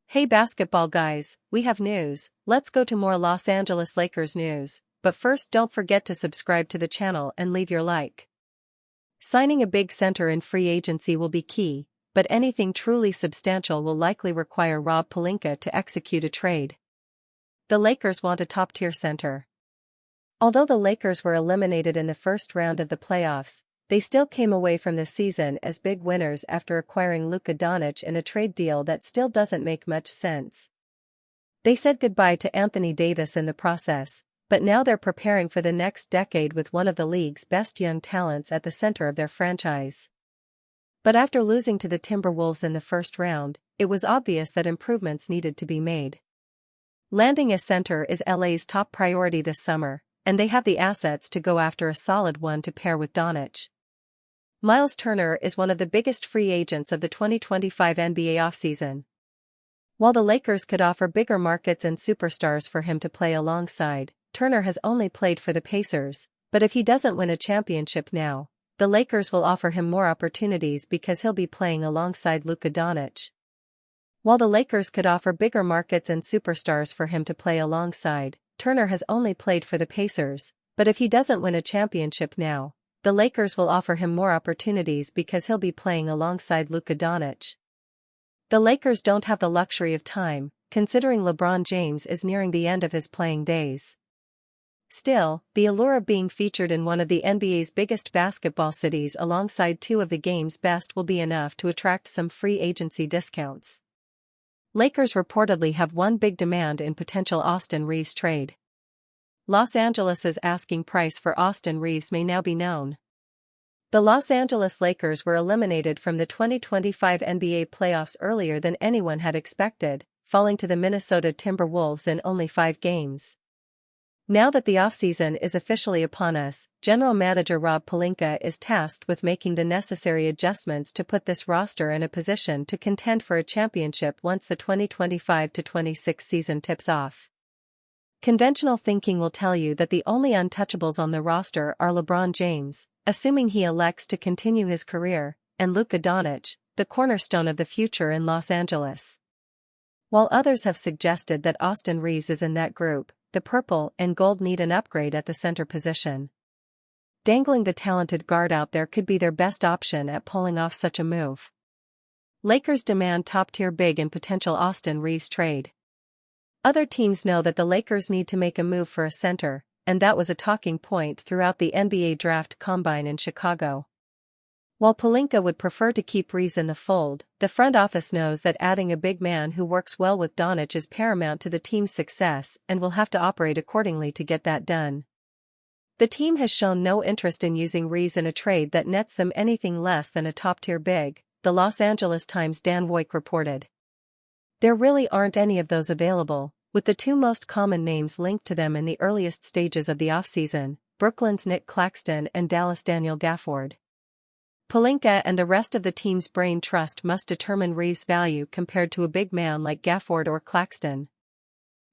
Hey basketball guys, we have news. Let's go to more Los Angeles Lakers news, but first don't forget to subscribe to the channel and leave your like. Signing a big center in free agency will be key, but anything truly substantial will likely require Rob Pelinka to execute a trade. The Lakers want a top-tier center. Although the Lakers were eliminated in the first round of the playoffs, they still came away from the season as big winners after acquiring Luka Doncic in a trade deal that still doesn't make much sense. They said goodbye to Anthony Davis in the process, but now they're preparing for the next decade with one of the league's best young talents at the center of their franchise. But after losing to the Timberwolves in the first round, it was obvious that improvements needed to be made. Landing a center is LA's top priority this summer, and they have the assets to go after a solid one to pair with Doncic. Miles Turner is one of the biggest free agents of the 2025 NBA offseason. While the Lakers could offer bigger markets and superstars for him to play alongside, Turner has only played for the Pacers, but if he doesn't win a championship now, the Lakers will offer him more opportunities because he'll be playing alongside Luka Doncic. While the Lakers could offer bigger markets and superstars for him to play alongside, Turner has only played for the Pacers, but if he doesn't win a championship now, the Lakers will offer him more opportunities because he'll be playing alongside Luka Doncic. The Lakers don't have the luxury of time, considering LeBron James is nearing the end of his playing days. Still, the allure of being featured in one of the NBA's biggest basketball cities alongside two of the game's best will be enough to attract some free agency discounts. Lakers reportedly have one big demand in potential Austin Reaves trade. Los Angeles's asking price for Austin Reaves may now be known. The Los Angeles Lakers were eliminated from the 2025 NBA playoffs earlier than anyone had expected, falling to the Minnesota Timberwolves in only 5 games. Now that the offseason is officially upon us, General Manager Rob Pelinka is tasked with making the necessary adjustments to put this roster in a position to contend for a championship once the 2025-26 season tips off. Conventional thinking will tell you that the only untouchables on the roster are LeBron James, assuming he elects to continue his career, and Luka Doncic, the cornerstone of the future in Los Angeles. While others have suggested that Austin Reaves is in that group, the purple and gold need an upgrade at the center position. Dangling the talented guard out there could be their best option at pulling off such a move. Lakers demand top-tier big and potential Austin Reaves trade. Other teams know that the Lakers need to make a move for a center, and that was a talking point throughout the NBA draft combine in Chicago. While Pelinka would prefer to keep Reaves in the fold, the front office knows that adding a big man who works well with Doncic is paramount to the team's success and will have to operate accordingly to get that done. The team has shown no interest in using Reaves in a trade that nets them anything less than a top-tier big, the Los Angeles Times' Dan Woik reported. There really aren't any of those available, with the two most common names linked to them in the earliest stages of the offseason, Brooklyn's Nick Claxton and Dallas' Daniel Gafford. Pelinka and the rest of the team's brain trust must determine Reaves' value compared to a big man like Gafford or Claxton.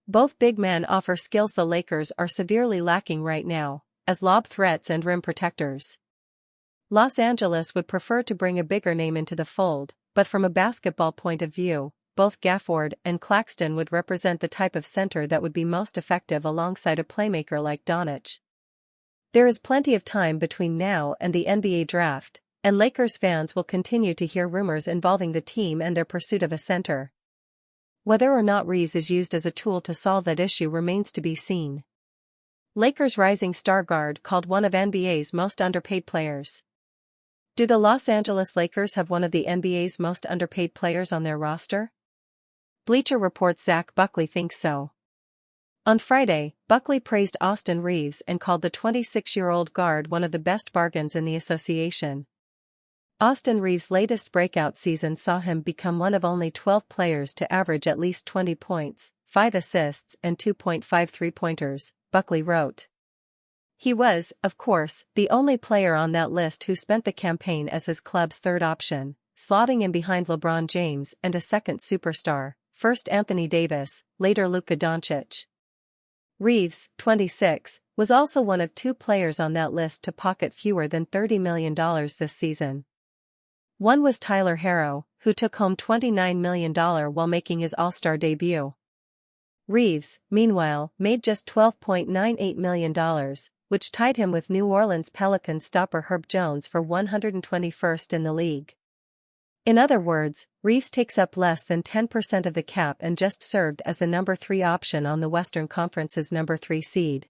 Both big men offer skills the Lakers are severely lacking right now, as lob threats and rim protectors. Los Angeles would prefer to bring a bigger name into the fold, but from a basketball point of view, both Gafford and Claxton would represent the type of center that would be most effective alongside a playmaker like Doncic. There is plenty of time between now and the NBA draft, and Lakers fans will continue to hear rumors involving the team and their pursuit of a center. Whether or not Reaves is used as a tool to solve that issue remains to be seen. Lakers rising star guard called one of NBA's most underpaid players. Do the Los Angeles Lakers have one of the NBA's most underpaid players on their roster? Bleacher Report's Zach Buckley thinks so. On Friday, Buckley praised Austin Reaves and called the 26-year-old guard one of the best bargains in the association. Austin Reaves' latest breakout season saw him become one of only 12 players to average at least 20 points, 5 assists and 2.5 three-pointers, Buckley wrote. He was, of course, the only player on that list who spent the campaign as his club's third option, slotting in behind LeBron James and a second superstar, first Anthony Davis, later Luka Doncic. Reeves, 26, was also one of two players on that list to pocket fewer than $30 million this season. One was Tyler Herro, who took home $29 million while making his All-Star debut. Reeves, meanwhile, made just $12.98 million, which tied him with New Orleans Pelicans stopper Herb Jones for 121st in the league. In other words, Reeves takes up less than 10% of the cap and just served as the number 3 option on the Western Conference's number 3 seed.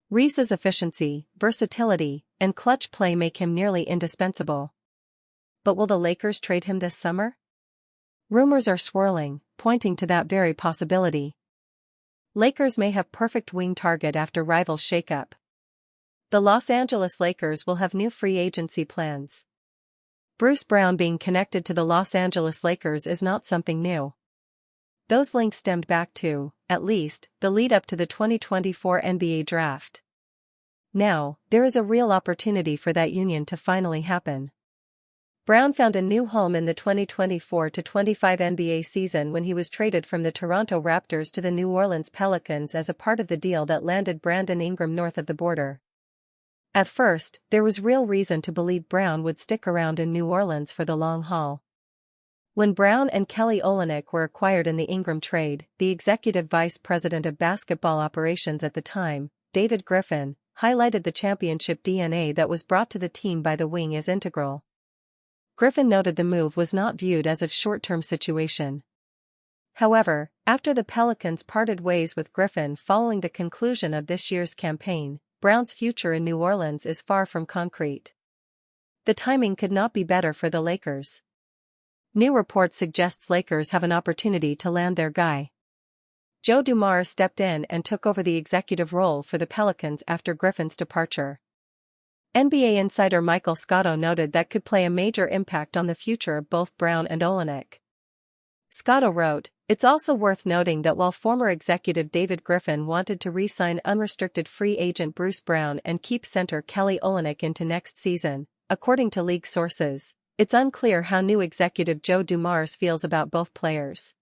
Reeves's efficiency, versatility, and clutch play make him nearly indispensable. But will the Lakers trade him this summer? Rumors are swirling, pointing to that very possibility. Lakers may have perfect wing target after rivals shakeup. The Los Angeles Lakers will have new free agency plans. Bruce Brown being connected to the Los Angeles Lakers is not something new. Those links stemmed back to, at least, the lead-up to the 2024 NBA Draft. Now, there is a real opportunity for that union to finally happen. Brown found a new home in the 2024-25 NBA season when he was traded from the Toronto Raptors to the New Orleans Pelicans as a part of the deal that landed Brandon Ingram north of the border. At first, there was real reason to believe Brown would stick around in New Orleans for the long haul. When Brown and Kelly Olynyk were acquired in the Ingram trade, the executive vice president of basketball operations at the time, David Griffin, highlighted the championship DNA that was brought to the team by the wing as integral. Griffin noted the move was not viewed as a short-term situation. However, after the Pelicans parted ways with Griffin following the conclusion of this year's campaign, Brown's future in New Orleans is far from concrete. The timing could not be better for the Lakers. New reports suggests Lakers have an opportunity to land their guy. Joe Dumars stepped in and took over the executive role for the Pelicans after Griffin's departure. NBA insider Michael Scotto noted that could play a major impact on the future of both Brown and Olynyk. Scotto wrote, "It's also worth noting that while former executive David Griffin wanted to re-sign unrestricted free agent Bruce Brown and keep center Kelly Olynyk into next season, according to league sources, it's unclear how new executive Joe Dumars feels about both players.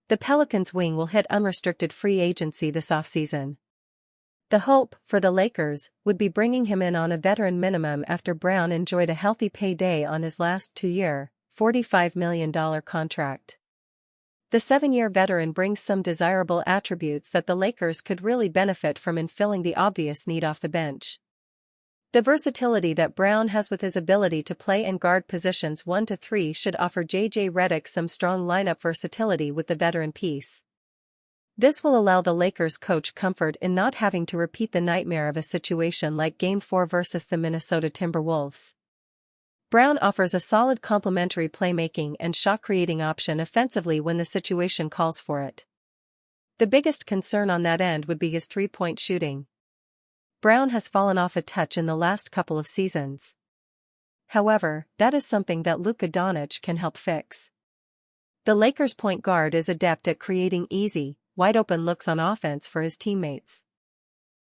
The Pelicans wing will hit unrestricted free agency this offseason. The hope, for the Lakers, would be bringing him in on a veteran minimum after Brown enjoyed a healthy payday on his last 2-year, $45 million contract. The 7-year veteran brings some desirable attributes that the Lakers could really benefit from in filling the obvious need off the bench. The versatility that Brown has with his ability to play and guard positions 1 to 3 should offer J.J. Redick some strong lineup versatility with the veteran piece. This will allow the Lakers coach comfort in not having to repeat the nightmare of a situation like Game 4 versus the Minnesota Timberwolves. Brown offers a solid complementary playmaking and shot-creating option offensively when the situation calls for it. The biggest concern on that end would be his three-point shooting. Brown has fallen off a touch in the last couple of seasons. However, that is something that Luka Doncic can help fix. The Lakers' point guard is adept at creating easy, wide-open looks on offense for his teammates.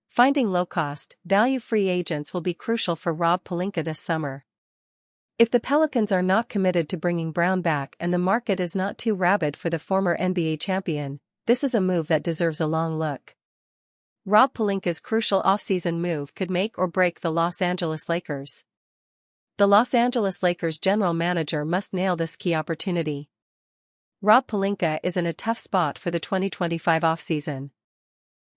Finding low-cost, value-free agents will be crucial for Rob Pelinka this summer. If the Pelicans are not committed to bringing Brown back and the market is not too rabid for the former NBA champion, this is a move that deserves a long look. Rob Pelinka's crucial offseason move could make or break the Los Angeles Lakers. The Los Angeles Lakers general manager must nail this key opportunity. Rob Pelinka is in a tough spot for the 2025 offseason.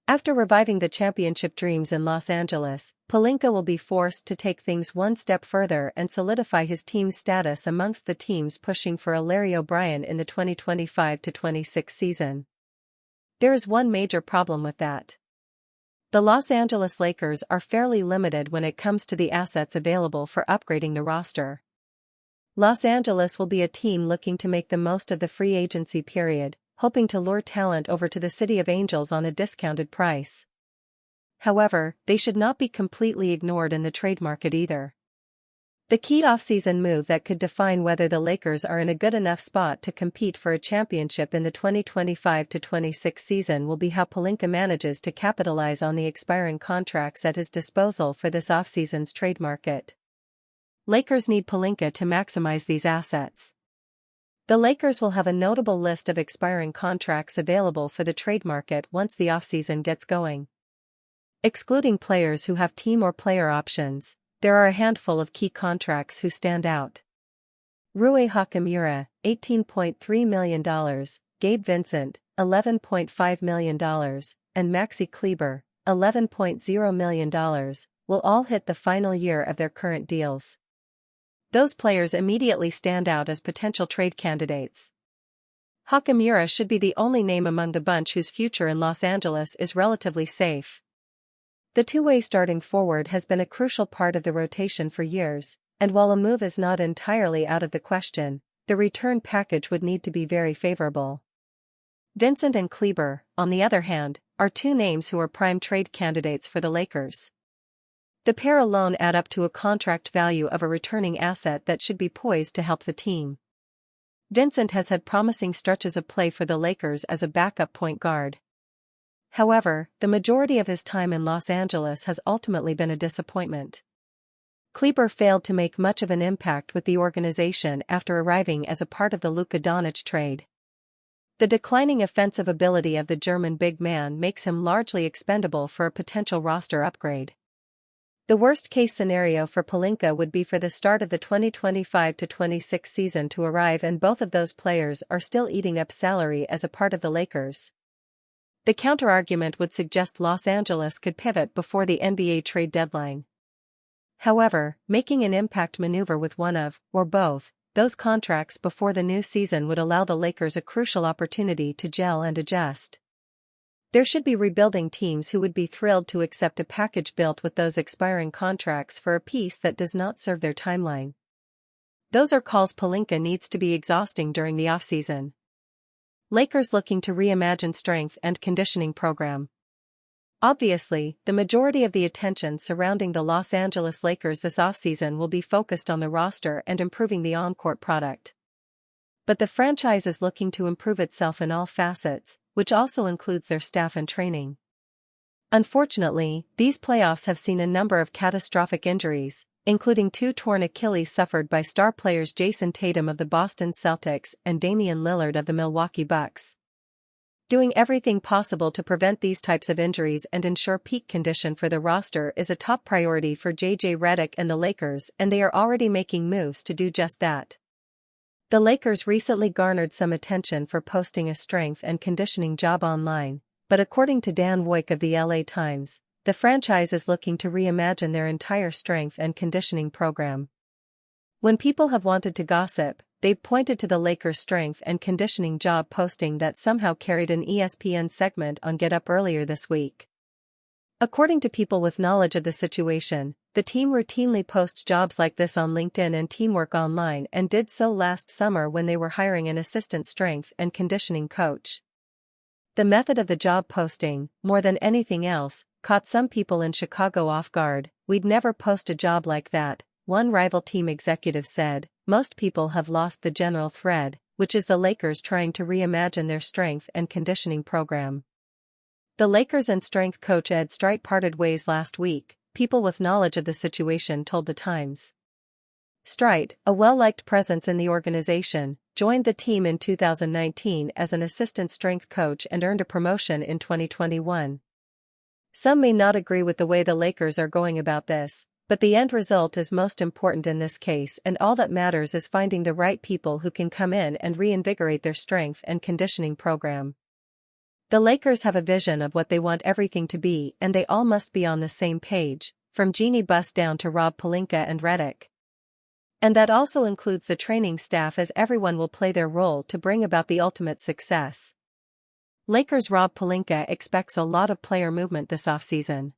After reviving the championship dreams in Los Angeles, Pelinka will be forced to take things one step further and solidify his team's status amongst the teams pushing for a Larry O'Brien in the 2025-26 season. There is one major problem with that. The Los Angeles Lakers are fairly limited when it comes to the assets available for upgrading the roster. Los Angeles will be a team looking to make the most of the free agency period, hoping to lure talent over to the City of Angels on a discounted price. However, they should not be completely ignored in the trade market either. The key offseason move that could define whether the Lakers are in a good enough spot to compete for a championship in the 2025-26 season will be how Pelinka manages to capitalize on the expiring contracts at his disposal for this offseason's trade market. Lakers need Pelinka to maximize these assets. The Lakers will have a notable list of expiring contracts available for the trade market once the offseason gets going. Excluding players who have team or player options, there are a handful of key contracts who stand out. Rui Hachimura, $18.3 million, Gabe Vincent, $11.5 million, and Maxi Kleber, $11.0 million, will all hit the final year of their current deals. Those players immediately stand out as potential trade candidates. Hachimura should be the only name among the bunch whose future in Los Angeles is relatively safe. The two-way starting forward has been a crucial part of the rotation for years, and while a move is not entirely out of the question, the return package would need to be very favorable. Vincent and Kleber, on the other hand, are two names who are prime trade candidates for the Lakers. The pair alone add up to a contract value of a returning asset that should be poised to help the team. Vincent has had promising stretches of play for the Lakers as a backup point guard. However, the majority of his time in Los Angeles has ultimately been a disappointment. Kleber failed to make much of an impact with the organization after arriving as a part of the Luka Doncic trade. The declining offensive ability of the German big man makes him largely expendable for a potential roster upgrade. The worst-case scenario for Pelinka would be for the start of the 2025-26 season to arrive and both of those players are still eating up salary as a part of the Lakers. The counterargument would suggest Los Angeles could pivot before the NBA trade deadline. However, making an impact maneuver with one of, or both, those contracts before the new season would allow the Lakers a crucial opportunity to gel and adjust. There should be rebuilding teams who would be thrilled to accept a package built with those expiring contracts for a piece that does not serve their timeline. Those are calls Pelinka needs to be exhausting during the offseason. Lakers looking to reimagine strength and conditioning program. Obviously, the majority of the attention surrounding the Los Angeles Lakers this offseason will be focused on the roster and improving the on-court product. But the franchise is looking to improve itself in all facets, which also includes their staff and training. Unfortunately, these playoffs have seen a number of catastrophic injuries, including 2 torn Achilles suffered by star players Jason Tatum of the Boston Celtics and Damian Lillard of the Milwaukee Bucks. Doing everything possible to prevent these types of injuries and ensure peak condition for the roster is a top priority for JJ Redick and the Lakers, and they are already making moves to do just that. The Lakers recently garnered some attention for posting a strength and conditioning job online, but according to Dan Woik of the LA Times, the franchise is looking to reimagine their entire strength and conditioning program. When people have wanted to gossip, they've pointed to the Lakers' strength and conditioning job posting that somehow carried an ESPN segment on Get Up earlier this week. According to people with knowledge of the situation, the team routinely posts jobs like this on LinkedIn and Teamwork Online and did so last summer when they were hiring an assistant strength and conditioning coach. The method of the job posting, more than anything else, caught some people in Chicago off guard. "We'd never post a job like that," one rival team executive said. "Most people have lost the general thread, which is the Lakers trying to reimagine their strength and conditioning program." The Lakers and strength coach Ed Strite parted ways last week, people with knowledge of the situation told the Times. Strite, a well-liked presence in the organization, joined the team in 2019 as an assistant strength coach and earned a promotion in 2021. Some may not agree with the way the Lakers are going about this, but the end result is most important in this case, and all that matters is finding the right people who can come in and reinvigorate their strength and conditioning program. The Lakers have a vision of what they want everything to be, and they all must be on the same page, from Jeanie Buss down to Rob Pelinka and Redick. And that also includes the training staff, as everyone will play their role to bring about the ultimate success. Lakers' Rob Pelinka expects a lot of player movement this offseason.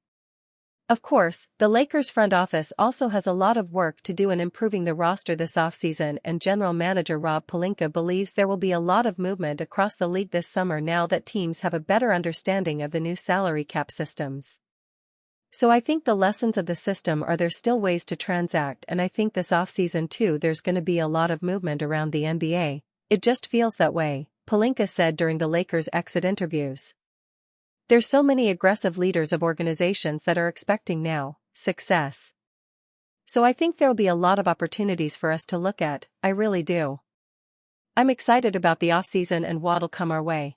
Of course, the Lakers front office also has a lot of work to do in improving the roster this offseason, and general manager Rob Pelinka believes there will be a lot of movement across the league this summer now that teams have a better understanding of the new salary cap systems. So I think the lessons of the system are there's still ways to transact, and I think this offseason too there's going to be a lot of movement around the NBA. It just feels that way, Pelinka said during the Lakers' exit interviews. There's so many aggressive leaders of organizations that are expecting now success. So I think there'll be a lot of opportunities for us to look at, I really do. I'm excited about the offseason and what'll come our way.